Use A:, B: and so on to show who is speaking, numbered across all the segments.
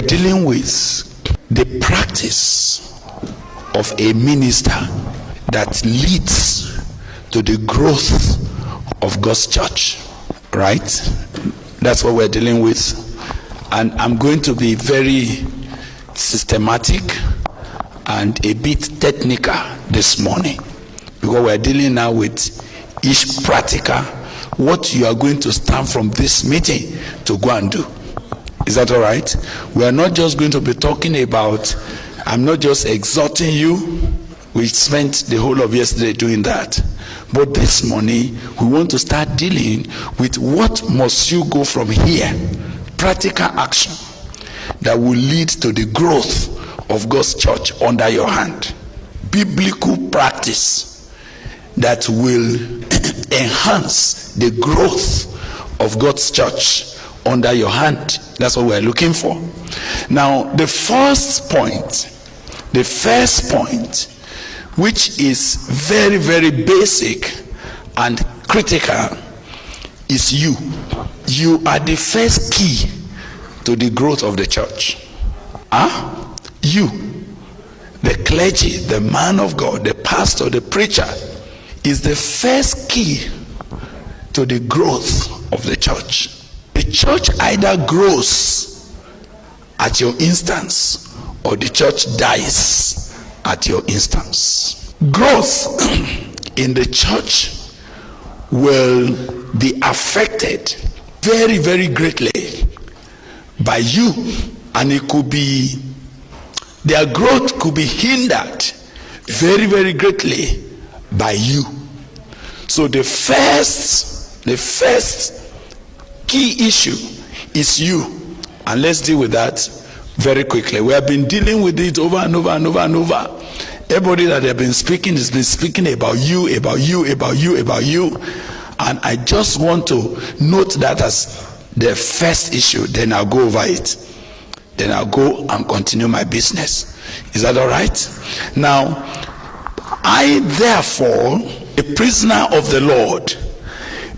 A: are dealing with the practice of a minister that leads to the growth of God's church, right? That's what we're dealing with. And I'm going to be very systematic and a bit technical this morning, because we're dealing now with each practical, what you are going to stand from this meeting to go and do. Is that all right? We are not just going to be talking about, I'm not just exhorting you. We spent the whole of yesterday doing that. But this morning, we want to start dealing with what must you go from here. Practical action that will lead to the growth of God's church under your hand. Biblical practice that will enhance the growth of God's church under your hand. That's what we're looking for. Now, the first point, which is very, very basic and critical, is you. You are the first key to the growth of the church. You, the clergy, the man of God, the pastor, the preacher, is the first key to the growth of the church. The church either grows at your instance, or the church dies at your instance. Growth in the church will be affected very, very greatly by you, and it could be, their growth could be hindered very, very greatly by you. So the first key issue is you, and let's deal with that very quickly. We have been dealing with it over and over and over and over. Everybody that have been speaking has been speaking about you, and I just want to note that as the first issue. Then I'll go over it. Then I'll go and continue my business. Is that all right? Now, I therefore, a prisoner of the Lord,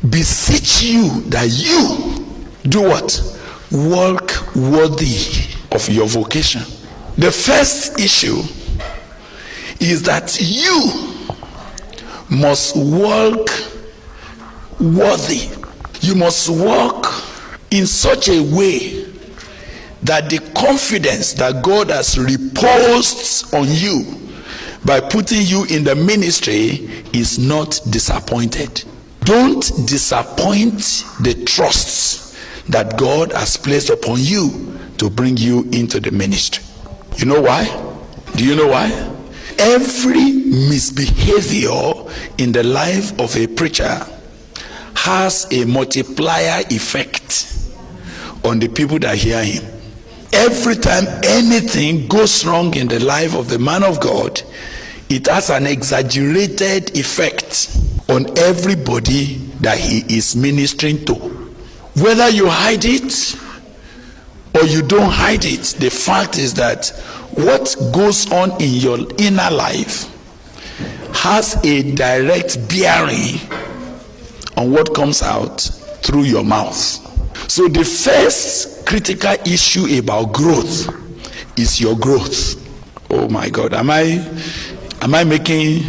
A: beseech you that you do what? Walk worthy of your vocation. The first issue is that you must walk worthy. You must walk in such a way that the confidence that God has reposed on you by putting you in the ministry is not disappointed. Don't disappoint the trusts that God has placed upon you to bring you into the ministry. You know why? Do you know why? Every misbehavior in the life of a preacher has a multiplier effect on the people that hear him. Every time anything goes wrong in the life of the man of God, it has an exaggerated effect on everybody that he is ministering to. Whether you hide it or you don't hide it, the fact is that what goes on in your inner life has a direct bearing on what comes out through your mouth. So the first critical issue about growth is your growth. Oh my God, am I making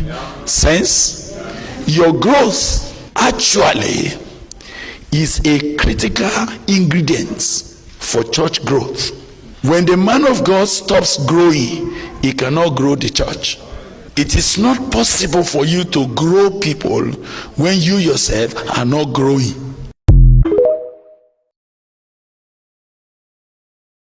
A: sense? Your growth actually is a critical ingredient for church growth. When the man of God stops growing, he cannot grow the church. It is not possible for you to grow people when you yourself are not growing.